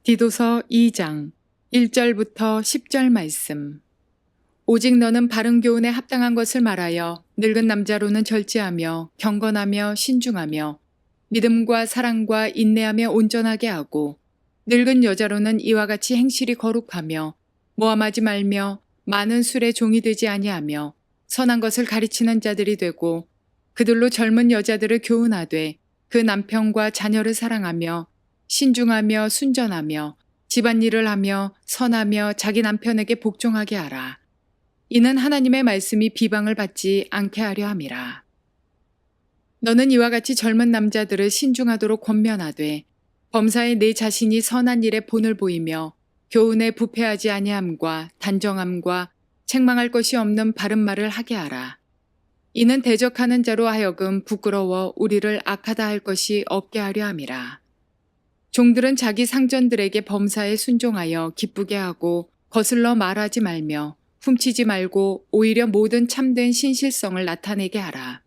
디도서 2장 1절부터 10절 말씀. 오직 너는 바른 교훈에 합당한 것을 말하여 늙은 남자로는 절제하며 경건하며 신중하며 믿음과 사랑과 인내하며 온전하게 하고 늙은 여자로는 이와 같이 행실이 거룩하며 모함하지 말며 많은 술에 종이 되지 아니하며 선한 것을 가르치는 자들이 되고 그들로 젊은 여자들을 교훈하되 그 남편과 자녀를 사랑하며 신중하며 순전하며 집안일을 하며 선하며 자기 남편에게 복종하게 하라. 이는 하나님의 말씀이 비방을 받지 않게 하려 함이라. 너는 이와 같이 젊은 남자들을 신중하도록 권면하되 범사에 내 자신이 선한 일에 본을 보이며 교훈에 부패하지 아니함과 단정함과 책망할 것이 없는 바른 말을 하게 하라. 이는 대적하는 자로 하여금 부끄러워 우리를 악하다 할 것이 없게 하려 함이라. 종들은 자기 상전들에게 범사에 순종하여 기쁘게 하고 거슬러 말하지 말며 훔치지 말고 오히려 모든 참된 신실성을 나타내게 하라.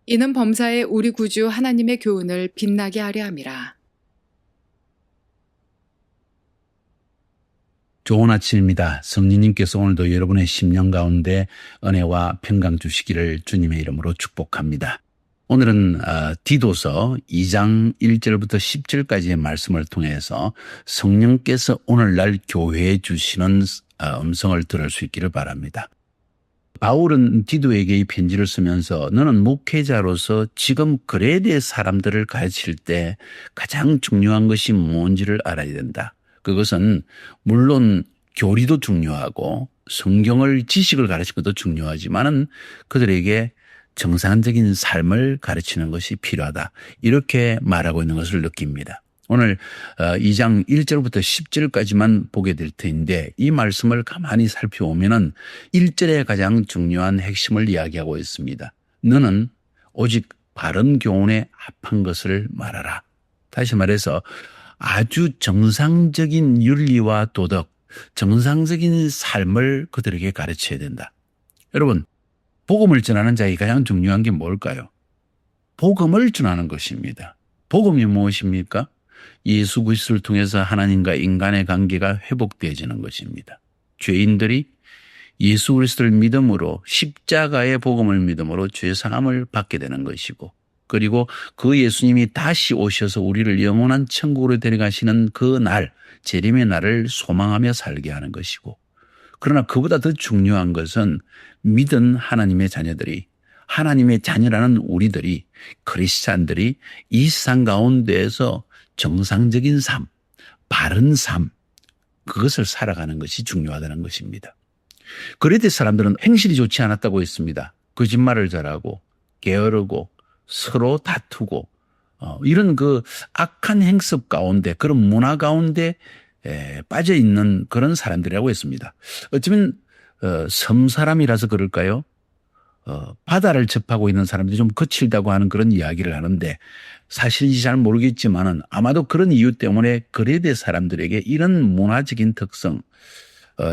이는 범사에 우리 구주 하나님의 교훈을 빛나게 하려 함이라. 좋은 아침입니다. 성령님께서 오늘도 여러분의 심령 가운데 은혜와 평강 주시기를 주님의 이름으로 축복합니다. 오늘은 디도서 2장 1절부터 10절까지의 말씀을 통해서 성령께서 오늘날 교회에 주시는 음성을 들을 수 있기를 바랍니다. 바울은 디도에게 이 편지를 쓰면서 너는 목회자로서 지금 그레데 사람들을 가르칠 때 가장 중요한 것이 뭔지를 알아야 된다. 그것은 물론 교리도 중요하고 성경을 지식을 가르치는 것도 중요하지만은 그들에게 정상적인 삶을 가르치는 것이 필요하다. 이렇게 말하고 있는 것을 느낍니다. 오늘 2장 1절부터 10절까지만 보게 될 텐데 이 말씀을 가만히 살펴보면은 1절에 가장 중요한 핵심을 이야기하고 있습니다. 너는 오직 바른 교훈에 합한 것을 말하라. 다시 말해서 아주 정상적인 윤리와 도덕, 정상적인 삶을 그들에게 가르쳐야 된다. 여러분, 복음을 전하는 자에게 가장 중요한 게 뭘까요? 복음을 전하는 것입니다. 복음이 무엇입니까? 예수 그리스도를 통해서 하나님과 인간의 관계가 회복되어지는 것입니다. 죄인들이 예수 그리스도를 믿음으로 십자가의 복음을 믿음으로 죄 사함을 받게 되는 것이고 그리고 그 예수님이 다시 오셔서 우리를 영원한 천국으로 데려가시는 그 날, 재림의 날을 소망하며 살게 하는 것이고 그러나 그보다 더 중요한 것은 믿은 하나님의 자녀들이 하나님의 자녀라는 우리들이 크리스찬들이 이 세상 가운데에서 정상적인 삶, 바른 삶 그것을 살아가는 것이 중요하다는 것입니다. 그레데 사람들은 행실이 좋지 않았다고 했습니다. 거짓말을 잘하고 게으르고 서로 다투고 이런 그 악한 행습 가운데 그런 문화 가운데 빠져 있는 그런 사람들이라고 했습니다. 어쩌면 섬 사람이라서 그럴까요? 바다를 접하고 있는 사람들이 좀 거칠다고 하는 그런 이야기를 하는데 사실인지 잘 모르겠지만은 아마도 그런 이유 때문에 그레데 사람들에게 이런 문화적인 특성,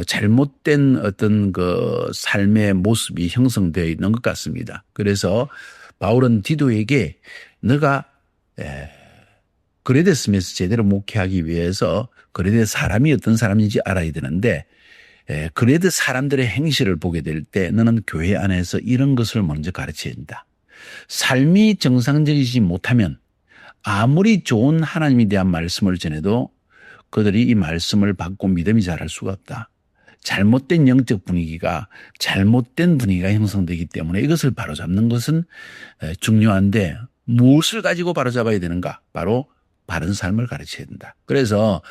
잘못된 어떤 그 삶의 모습이 형성되어 있는 것 같습니다. 그래서 바울은 디도에게 너가 그레데 섬에서 제대로 목회하기 위해서 그레데 사람이 어떤 사람인지 알아야 되는데 그레데 사람들의 행실을 보게 될 때 너는 교회 안에서 이런 것을 먼저 가르쳐야 된다. 삶이 정상적이지 못하면 아무리 좋은 하나님에 대한 말씀을 전해도 그들이 이 말씀을 받고 믿음이 자랄 수가 없다. 잘못된 영적 분위기가 잘못된 분위기가 형성되기 때문에 이것을 바로잡는 것은 중요한데 무엇을 가지고 바로잡아야 되는가? 바로 바른 삶을 가르쳐야 된다. 그래서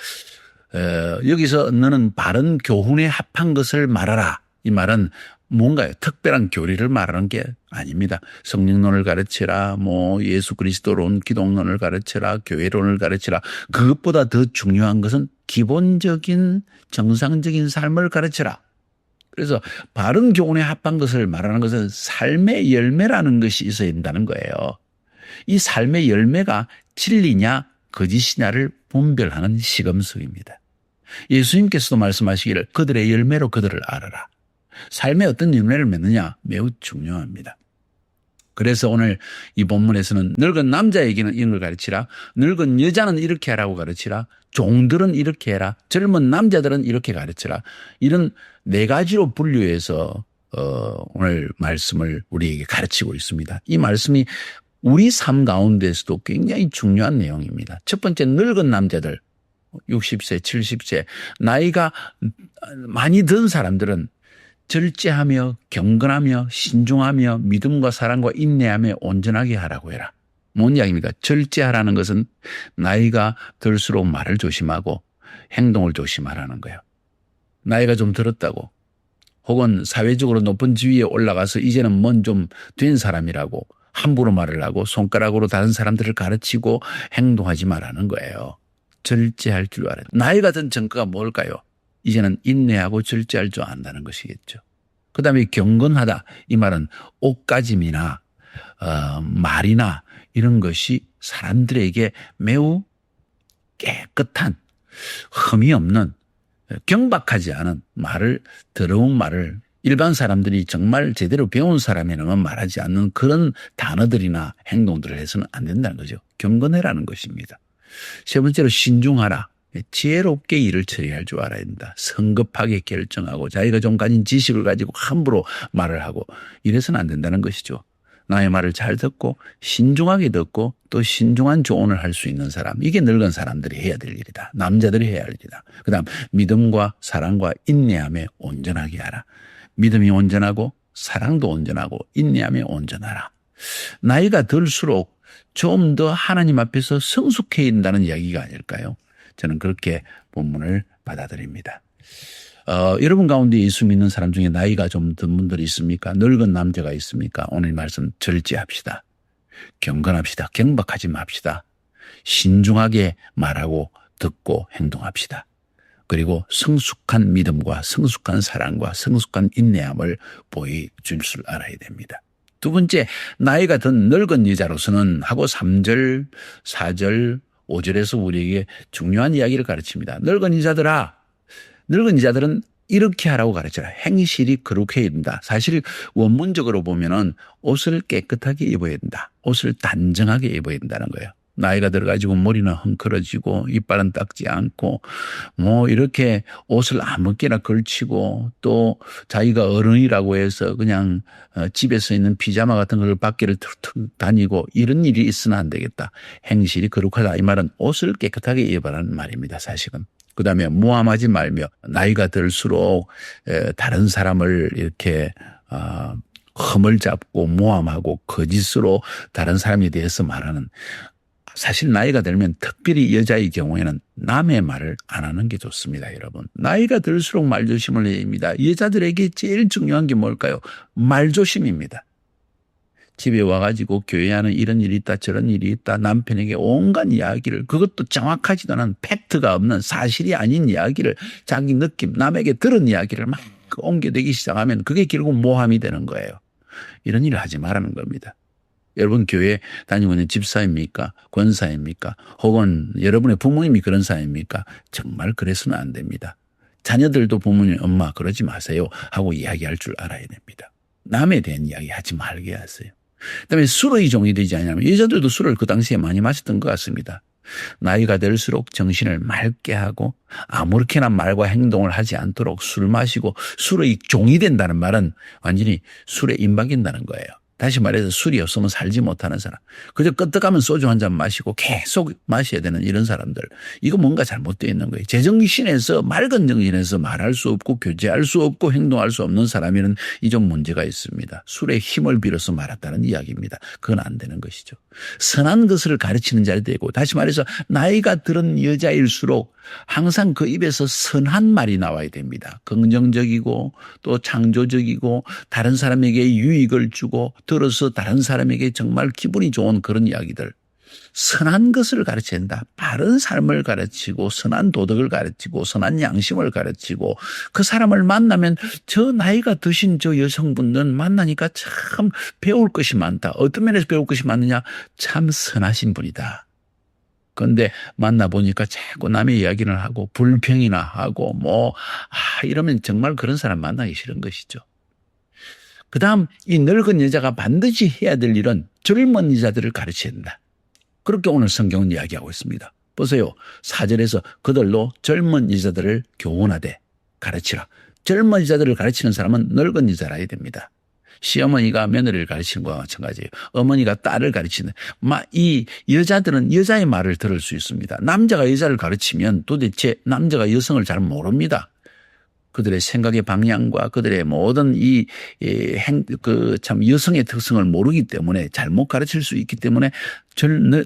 여기서 너는 바른 교훈에 합한 것을 말하라. 이 말은 뭔가요? 특별한 교리를 말하는 게 아닙니다. 성령론을 가르치라, 예수 그리스도론, 기독론을 가르치라, 교회론을 가르치라. 그것보다 더 중요한 것은 기본적인 정상적인 삶을 가르치라. 그래서 바른 교훈에 합한 것을 말하는 것은 삶의 열매라는 것이 있어야 된다는 거예요. 이 삶의 열매가 진리냐 거짓이냐를 분별하는 시금석입니다. 예수님께서도 말씀하시기를 그들의 열매로 그들을 알아라. 삶에 어떤 열매를 맺느냐 매우 중요합니다. 그래서 오늘 이 본문에서는 늙은 남자에게는 이런 걸 가르치라. 늙은 여자는 이렇게 하라고 가르치라. 종들은 이렇게 해라. 젊은 남자들은 이렇게 가르치라. 이런 네 가지로 분류해서 오늘 말씀을 우리에게 가르치고 있습니다. 이 말씀이 우리 삶 가운데서도 굉장히 중요한 내용입니다. 첫 번째, 늙은 남자들, 60세, 70세, 나이가 많이 든 사람들은 절제하며 경건하며 신중하며 믿음과 사랑과 인내하며 온전하게 하라고 해라. 뭔 이야기입니까? 절제하라는 것은 나이가 들수록 말을 조심하고 행동을 조심하라는 거예요. 나이가 좀 들었다고 혹은 사회적으로 높은 지위에 올라가서 이제는 뭔 좀 된 사람이라고 함부로 말을 하고 손가락으로 다른 사람들을 가르치고 행동하지 말라는 거예요. 절제할 줄 알아야 돼요. 나이가 든 증거가 뭘까요? 이제는 인내하고 절제할 줄 안다는 것이겠죠. 그다음에 경건하다. 이 말은 옷가짐이나 말이나 이런 것이 사람들에게 매우 깨끗한 흠이 없는 경박하지 않은 말을 더러운 말을 일반 사람들이 정말 제대로 배운 사람이라면 말하지 않는 그런 단어들이나 행동들을 해서는 안 된다는 거죠. 경건해라는 것입니다. 세 번째로 신중하라. 지혜롭게 일을 처리할 줄 알아야 된다. 성급하게 결정하고 자기가 좀 가진 지식을 가지고 함부로 말을 하고 이래서는 안 된다는 것이죠. 나의 말을 잘 듣고 신중하게 듣고 또 신중한 조언을 할 수 있는 사람. 이게 늙은 사람들이 해야 될 일이다. 남자들이 해야 할 일이다. 그다음 믿음과 사랑과 인내함에 온전하게 하라. 믿음이 온전하고 사랑도 온전하고 인내함에 온전하라. 나이가 들수록 좀 더 하나님 앞에서 성숙해야 된다는 이야기가 아닐까요? 저는 그렇게 본문을 받아들입니다. 여러분 가운데 예수 믿는 사람 중에 나이가 좀 든 분들이 있습니까? 늙은 남자가 있습니까? 오늘 말씀 절제합시다. 경건합시다. 경박하지 맙시다. 신중하게 말하고 듣고 행동합시다. 그리고 성숙한 믿음과 성숙한 사랑과 성숙한 인내함을 보여줄 줄 알아야 됩니다. 두 번째, 나이가 든 늙은 여자로서는 하고 3절, 4절, 5절에서 우리에게 중요한 이야기를 가르칩니다. 늙은 여자들아, 늙은 여자들은 이렇게 하라고 가르쳐라. 행실이 거룩해야 된다. 사실 원문적으로 보면은 옷을 깨끗하게 입어야 된다. 옷을 단정하게 입어야 된다는 거예요. 나이가 들어가지고 머리는 헝클어지고 이빨은 닦지 않고 뭐 이렇게 옷을 아무렇게나 걸치고 또 자기가 어른이라고 해서 그냥 집에서 있는 피자마 같은 걸 밖에를 툭툭 다니고 이런 일이 있으면 안 되겠다. 행실이 거룩하다. 이 말은 옷을 깨끗하게 입어라는 말입니다. 사실은. 그다음에 모함하지 말며 나이가 들수록 다른 사람을 이렇게 흠을 잡고 모함하고 거짓으로 다른 사람에 대해서 말하는 사실 나이가 들면 특별히 여자의 경우에는 남의 말을 안 하는 게 좋습니다. 여러분. 나이가 들수록 말조심을 해야 합니다. 여자들에게 제일 중요한 게 뭘까요? 말조심입니다. 집에 와가지고 교회하는 이런 일이 있다 저런 일이 있다 남편에게 온갖 이야기를 그것도 정확하지도 않은 팩트가 없는 사실이 아닌 이야기를 자기 느낌 남에게 들은 이야기를 막 옮겨대기 시작하면 그게 결국 모함이 되는 거예요. 이런 일을 하지 말라는 겁니다. 여러분 교회 다니고 있는 집사입니까? 권사입니까? 혹은 여러분의 부모님이 그런 사입니까? 정말 그래서는 안 됩니다. 자녀들도 부모님 엄마 그러지 마세요 하고 이야기할 줄 알아야 됩니다. 남에 대한 이야기 하지 말게 하세요. 그다음에 술의 종이 되지 않냐면 여자들도 술을 그 당시에 많이 마셨던 것 같습니다. 나이가 들수록 정신을 맑게 하고 아무렇게나 말과 행동을 하지 않도록 술 마시고 술의 종이 된다는 말은 완전히 술에 임박인다는 거예요. 다시 말해서 술이 없으면 살지 못하는 사람. 그저 끄떡하면 소주 한 잔 마시고 계속 마셔야 되는 이런 사람들. 이거 뭔가 잘못되어 있는 거예요. 제정신에서 맑은 정신에서 말할 수 없고 교제할 수 없고 행동할 수 없는 사람에는 이 좀 문제가 있습니다. 술의 힘을 빌어서 말았다는 이야기입니다. 그건 안 되는 것이죠. 선한 것을 가르치는 자리 되고 다시 말해서 나이가 들은 여자일수록 항상 그 입에서 선한 말이 나와야 됩니다. 긍정적이고 또 창조적이고 다른 사람에게 유익을 주고 들어서 다른 사람에게 정말 기분이 좋은 그런 이야기들. 선한 것을 가르쳐야 된다. 바른 삶을 가르치고 선한 도덕을 가르치고 선한 양심을 가르치고 그 사람을 만나면 저 나이가 드신 저 여성분들은 만나니까 참 배울 것이 많다. 어떤 면에서 배울 것이 많느냐? 참 선하신 분이다. 그런데 만나보니까 자꾸 남의 이야기를 하고 불평이나 하고 이러면 정말 그런 사람 만나기 싫은 것이죠. 그다음 이 늙은 여자가 반드시 해야 될 일은 젊은 여자들을 가르쳐야 된다. 그렇게 오늘 성경은 이야기하고 있습니다. 보세요. 4절에서 그들로 젊은 여자들을 교훈하되 가르치라. 젊은 여자들을 가르치는 사람은 늙은 여자라야 됩니다. 시어머니가 며느리를 가르치는 것과 마찬가지예요. 어머니가 딸을 가르치는. 이 여자들은 여자의 말을 들을 수 있습니다. 남자가 여자를 가르치면 도대체 남자가 여성을 잘 모릅니다. 그들의 생각의 방향과 그들의 모든 참 여성의 특성을 모르기 때문에 잘못 가르칠 수 있기 때문에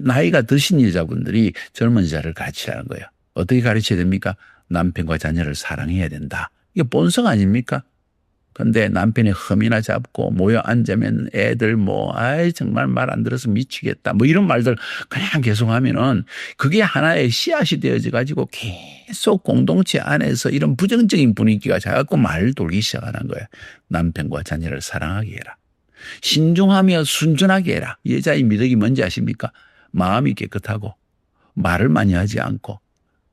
나이가 드신 여자분들이 젊은 여자를 가르치라는 거예요. 어떻게 가르쳐야 됩니까? 남편과 자녀를 사랑해야 된다. 이게 본성 아닙니까? 근데 남편이 흠이나 잡고 모여 앉으면 애들 정말 말 안 들어서 미치겠다. 이런 말들 그냥 계속 하면은 그게 하나의 씨앗이 되어져 가지고 계속 공동체 안에서 이런 부정적인 분위기가 자꾸 말 돌기 시작하는 거예요. 남편과 자녀를 사랑하게 해라. 신중하며 순전하게 해라. 여자의 미덕이 뭔지 아십니까? 마음이 깨끗하고 말을 많이 하지 않고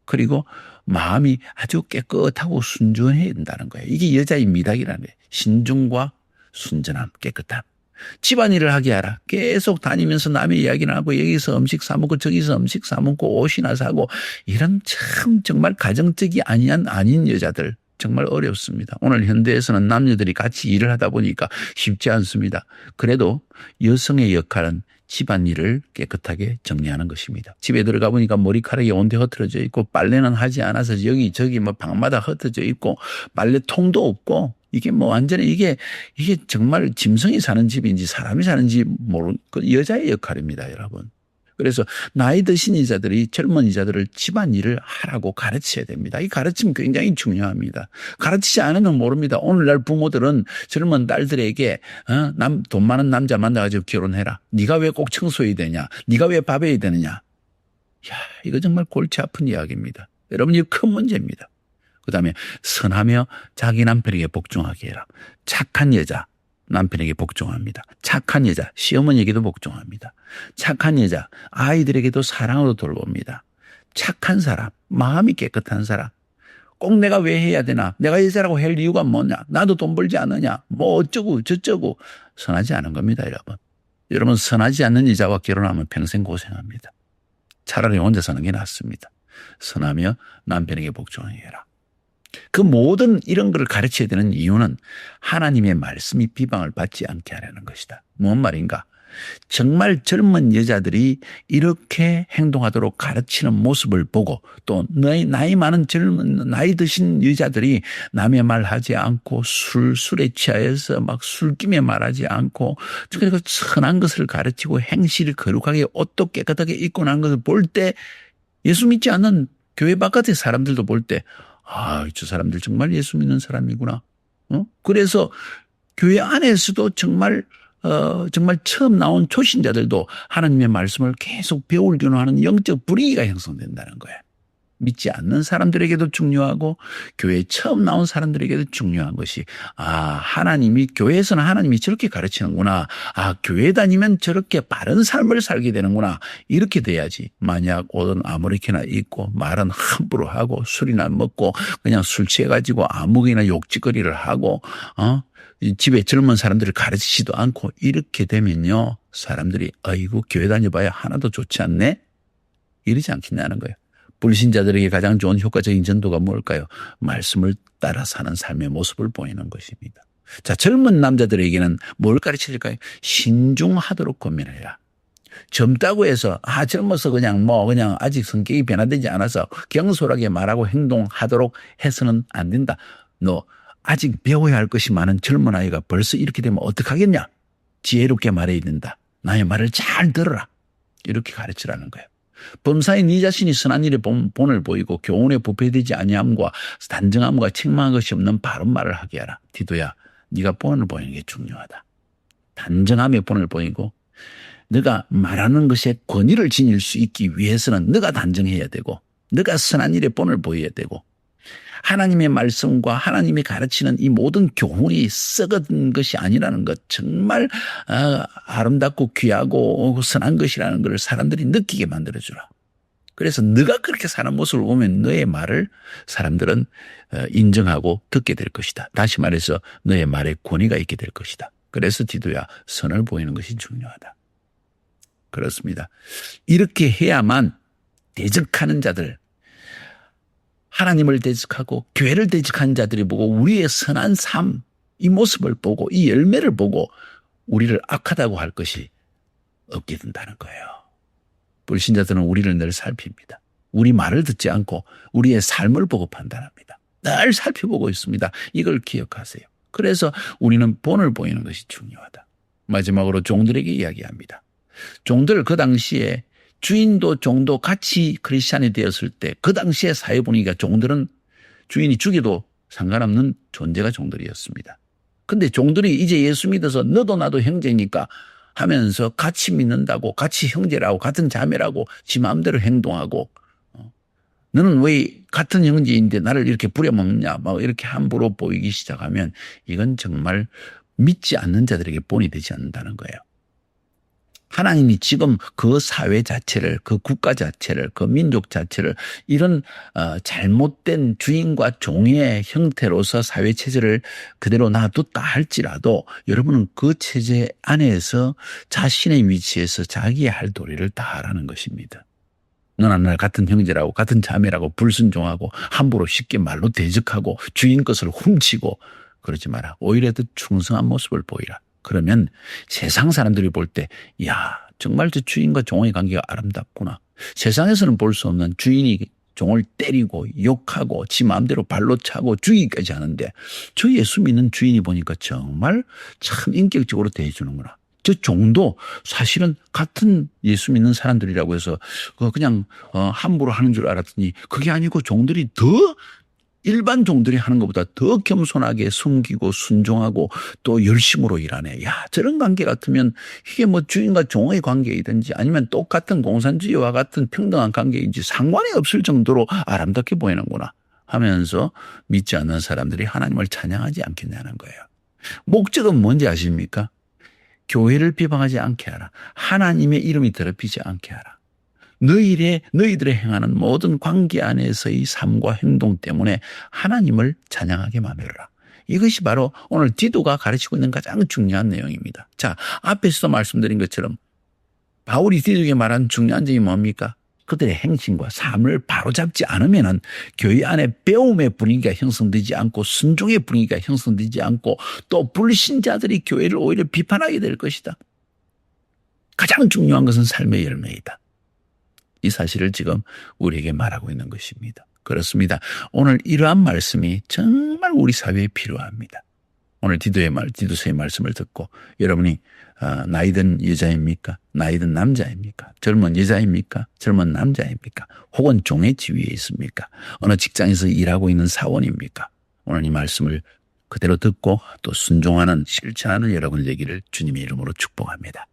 그리고 마음이 아주 깨끗하고 순전해야 된다는 거예요. 이게 여자의 미덕이라는 거예요. 신중과 순전함, 깨끗함. 집안일을 하게 하라. 계속 다니면서 남의 이야기를 하고 여기서 음식 사먹고 저기서 음식 사먹고 옷이나 사고 이런 참 정말 가정적이 아닌 여자들 정말 어렵습니다. 오늘 현대에서는 남녀들이 같이 일을 하다 보니까 쉽지 않습니다. 그래도 여성의 역할은 집안일을 깨끗하게 정리하는 것입니다. 집에 들어가 보니까 머리카락이 온데 흩어져 있고 빨래는 하지 않아서 여기저기 방마다 흩어져 있고 빨래통도 없고 이게 완전히 이게 정말 짐승이 사는 집인지 사람이 사는지 모르는 여자의 역할입니다, 여러분. 그래서 나이 드신 여자들이 젊은 여자들을 집안일을 하라고 가르쳐야 됩니다. 이 가르침 굉장히 중요합니다. 가르치지 않으면 모릅니다. 오늘날 부모들은 젊은 딸들에게 돈 많은 남자 만나가지고 결혼해라. 네가 왜 꼭 청소해야 되냐. 네가 왜 밥 해야 되느냐. 이거 정말 골치 아픈 이야기입니다. 여러분 이거 큰 문제입니다. 그다음에 선하며 자기 남편에게 복종하게 해라. 착한 여자. 남편에게 복종합니다. 착한 여자, 시어머니에게도 복종합니다. 착한 여자, 아이들에게도 사랑으로 돌봅니다. 착한 사람, 마음이 깨끗한 사람. 꼭 내가 왜 해야 되나? 내가 여자라고 할 이유가 뭐냐? 나도 돈 벌지 않느냐? 어쩌고 저쩌고 선하지 않은 겁니다, 여러분. 여러분 선하지 않는 여자와 결혼하면 평생 고생합니다. 차라리 혼자 사는 게 낫습니다. 선하며 남편에게 복종해라. 그 모든 이런 걸 가르쳐야 되는 이유는 하나님의 말씀이 비방을 받지 않게 하려는 것이다. 무슨 말인가? 정말 젊은 여자들이 이렇게 행동하도록 가르치는 모습을 보고 또 나이 많은 나이 드신 여자들이 남의 말 하지 않고 술에 취하여서 술김에 말하지 않고 그리고 선한 것을 가르치고 행실을 거룩하게 옷도 깨끗하게 입고 난 것을 볼 때 예수 믿지 않는 교회 바깥의 사람들도 볼 때 저 사람들 정말 예수 믿는 사람이구나. 그래서 교회 안에서도 정말 처음 나온 초신자들도 하나님의 말씀을 계속 배우려고 하는 영적 분위기가 형성된다는 거예요. 믿지 않는 사람들에게도 중요하고 교회에 처음 나온 사람들에게도 중요한 것이 교회에서는 하나님이 저렇게 가르치는구나. 교회 다니면 저렇게 바른 삶을 살게 되는구나. 이렇게 돼야지. 만약 옷은 아무렇게나 입고 말은 함부로 하고 술이나 먹고 그냥 술 취해가지고 아무개나 욕짓거리를 하고 집에 젊은 사람들을 가르치지도 않고 이렇게 되면요. 사람들이 아이고 교회 다녀봐야 하나도 좋지 않네. 이러지 않겠냐는 거예요. 불신자들에게 가장 좋은 효과적인 전도가 뭘까요? 말씀을 따라 사는 삶의 모습을 보이는 것입니다. 자, 젊은 남자들에게는 뭘 가르쳐줄까요? 신중하도록 고민해라. 젊다고 해서 젊어서 그냥 아직 성격이 변화되지 않아서 경솔하게 말하고 행동하도록 해서는 안 된다. 너 아직 배워야 할 것이 많은 젊은 아이가 벌써 이렇게 되면 어떡하겠냐? 지혜롭게 말해야 된다. 나의 말을 잘 들어라. 이렇게 가르치라는 거예요. 범사에 네 자신이 선한 일에 본을 보이고 교훈에 부패되지 아니함과 단정함과 책망한 것이 없는 바른 말을 하게 하라. 디도야, 네가 본을 보이는 게 중요하다. 단정함에 본을 보이고 네가 말하는 것에 권위를 지닐 수 있기 위해서는 네가 단정해야 되고 네가 선한 일에 본을 보여야 되고 하나님의 말씀과 하나님이 가르치는 이 모든 교훈이 썩은 것이 아니라는 것, 정말 아름답고 귀하고 선한 것이라는 것을 사람들이 느끼게 만들어주라. 그래서 네가 그렇게 사는 모습을 보면 너의 말을 사람들은 인정하고 듣게 될 것이다. 다시 말해서 너의 말에 권위가 있게 될 것이다. 그래서 디도야, 선을 보이는 것이 중요하다. 그렇습니다. 이렇게 해야만 대적하는 자들, 하나님을 대적하고 교회를 대적하는 자들이 보고 우리의 선한 삶, 이 모습을 보고 이 열매를 보고 우리를 악하다고 할 것이 없게 된다는 거예요. 불신자들은 우리를 늘 살핍니다. 우리 말을 듣지 않고 우리의 삶을 보고 판단합니다. 늘 살펴보고 있습니다. 이걸 기억하세요. 그래서 우리는 본을 보이는 것이 중요하다. 마지막으로 종들에게 이야기합니다. 종들, 그 당시에 주인도 종도 같이 크리스찬이 되었을 때 그 당시에 사회 분위기가 종들은 주인이 죽여도 상관없는 존재가 종들이었습니다. 근데 종들이 이제 예수 믿어서 너도 나도 형제니까 하면서 같이 믿는다고, 같이 형제라고, 같은 자매라고 지 마음대로 행동하고, 너는 왜 같은 형제인데 나를 이렇게 부려먹냐, 막 이렇게 함부로 보이기 시작하면 이건 정말 믿지 않는 자들에게 본이 되지 않는다는 거예요. 하나님이 지금 그 사회 자체를, 그 국가 자체를, 그 민족 자체를 이런 잘못된 주인과 종의 형태로서 사회 체제를 그대로 놔뒀다 할지라도 여러분은 그 체제 안에서 자신의 위치에서 자기의 할 도리를 다 하라는 것입니다. 너나 나 같은 형제라고, 같은 자매라고 불순종하고 함부로 쉽게 말로 대적하고 주인 것을 훔치고 그러지 마라. 오히려 더 충성한 모습을 보이라. 그러면 세상 사람들이 볼 때, 야, 정말 저 주인과 종의 관계가 아름답구나. 세상에서는 볼 수 없는 주인이 종을 때리고 욕하고 지 마음대로 발로 차고 죽이기까지 하는데 저 예수 믿는 주인이 보니까 정말 참 인격적으로 대해주는구나. 저 종도 사실은 같은 예수 믿는 사람들이라고 해서 그냥 함부로 하는 줄 알았더니 그게 아니고 종들이 더 일반 종들이 하는 것보다 더 겸손하게 숨기고 순종하고 또 열심으로 일하네. 야, 저런 관계 같으면 이게 뭐 주인과 종의 관계이든지 아니면 똑같은 공산주의와 같은 평등한 관계인지 상관이 없을 정도로 아름답게 보이는구나 하면서 믿지 않는 사람들이 하나님을 찬양하지 않겠냐는 거예요. 목적은 뭔지 아십니까? 교회를 비방하지 않게 하라. 하나님의 이름이 더럽히지 않게 하라. 너희들의 행하는 모든 관계 안에서의 삶과 행동 때문에 하나님을 찬양하게 만들어라. 이것이 바로 오늘 디도가 가르치고 있는 가장 중요한 내용입니다. 자, 앞에서도 말씀드린 것처럼 바울이 디도에게 말한 중요한 점이 뭡니까? 그들의 행실과 삶을 바로잡지 않으면 교회 안에 배움의 분위기가 형성되지 않고 순종의 분위기가 형성되지 않고 또 불신자들이 교회를 오히려 비판하게 될 것이다. 가장 중요한 것은 삶의 열매이다. 이 사실을 지금 우리에게 말하고 있는 것입니다. 그렇습니다. 오늘 이러한 말씀이 정말 우리 사회에 필요합니다. 오늘 디도서의 말씀을 듣고 여러분이 나이든 여자입니까? 나이든 남자입니까? 젊은 여자입니까? 젊은 남자입니까? 혹은 종의 지위에 있습니까? 어느 직장에서 일하고 있는 사원입니까? 오늘 이 말씀을 그대로 듣고 또 순종하는 실천하는 여러분 되기를 주님의 이름으로 축복합니다.